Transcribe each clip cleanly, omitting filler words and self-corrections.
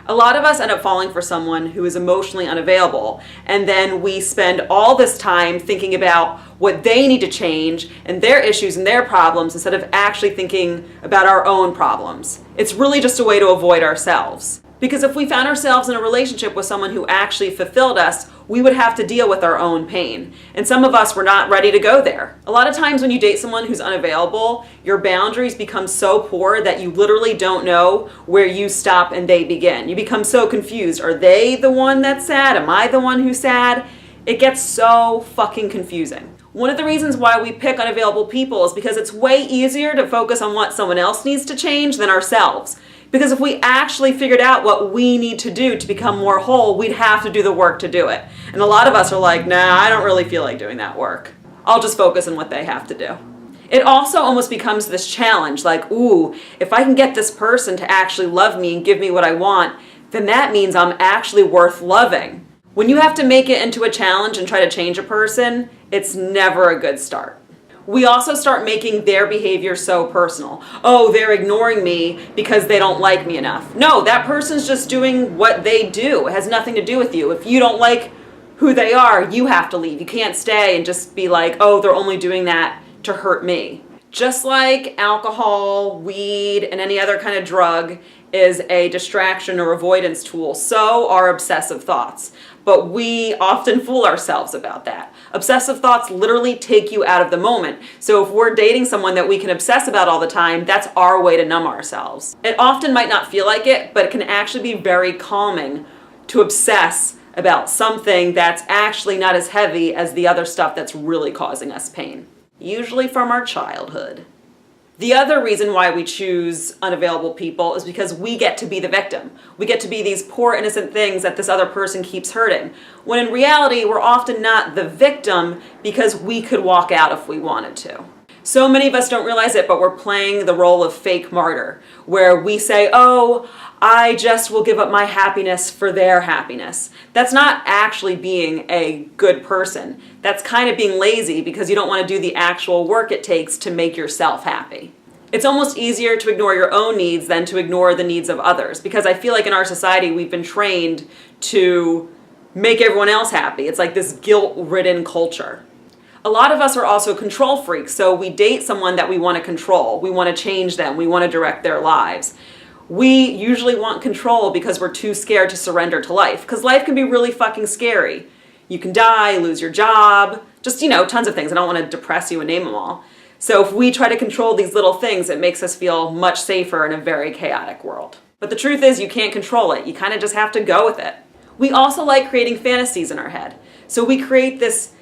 A lot of us end up falling for someone who is emotionally unavailable, and then we spend all this time thinking about what they need to change and their issues and their problems instead of actually thinking about our own problems. It's really just a way to avoid ourselves. Because if we found ourselves in a relationship with someone who actually fulfilled us, we would have to deal with our own pain. And some of us were not ready to go there. A lot of times when you date someone who's unavailable, your boundaries become so poor that you literally don't know where you stop and they begin. You become so confused. Are they the one that's sad? Am I the one who's sad? It gets so fucking confusing. One of the reasons why we pick unavailable people is because it's way easier to focus on what someone else needs to change than ourselves. Because if we actually figured out what we need to do to become more whole, we'd have to do the work to do it. And a lot of us are like, nah, I don't really feel like doing that work. I'll just focus on what they have to do. It also almost becomes this challenge, like, ooh, if I can get this person to actually love me and give me what I want, then that means I'm actually worth loving. When you have to make it into a challenge and try to change a person, it's never a good start. We also start making their behavior so personal. Oh, they're ignoring me because they don't like me enough. No, that person's just doing what they do. It has nothing to do with you. If you don't like who they are, you have to leave. You can't stay and just be like, oh, they're only doing that to hurt me. Just like alcohol, weed, and any other kind of drug is a distraction or avoidance tool, so are obsessive thoughts. But we often fool ourselves about that. Obsessive thoughts literally take you out of the moment. So if we're dating someone that we can obsess about all the time, that's our way to numb ourselves. It often might not feel like it, but it can actually be very calming to obsess about something that's actually not as heavy as the other stuff that's really causing us pain. Usually from our childhood. The other reason why we choose unavailable people is because we get to be the victim. We get to be these poor innocent things that this other person keeps hurting. When in reality, we're often not the victim because we could walk out if we wanted to. So many of us don't realize it, but we're playing the role of fake martyr, where we say, oh, I just will give up my happiness for their happiness. That's not actually being a good person. That's kind of being lazy because you don't want to do the actual work it takes to make yourself happy. It's almost easier to ignore your own needs than to ignore the needs of others, because I feel like in our society we've been trained to make everyone else happy. It's like this guilt-ridden culture. A lot of us are also control freaks, so we date someone that we want to control. We want to change them. We want to direct their lives. We usually want control because we're too scared to surrender to life, because life can be really fucking scary. You can die, lose your job, just, tons of things. I don't want to depress you and name them all. So if we try to control these little things, it makes us feel much safer in a very chaotic world. But the truth is you can't control it. You kind of just have to go with it. We also like creating fantasies in our head. So we create this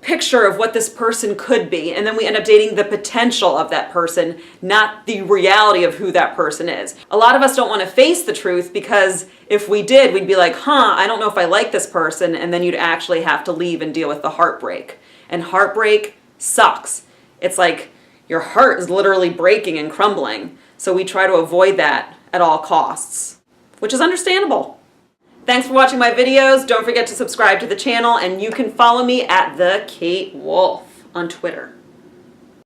picture of what this person could be, and then we end up dating the potential of that person, not the reality of who that person is. A lot of us don't want to face the truth because if we did, we'd be like, I don't know if I like this person, and then you'd actually have to leave and deal with the heartbreak. And heartbreak sucks. It's like your heart is literally breaking and crumbling, so we try to avoid that at all costs, which is understandable. Thanks for watching my videos. Don't forget to subscribe to the channel, and you can follow me at the Kate Wolff on Twitter.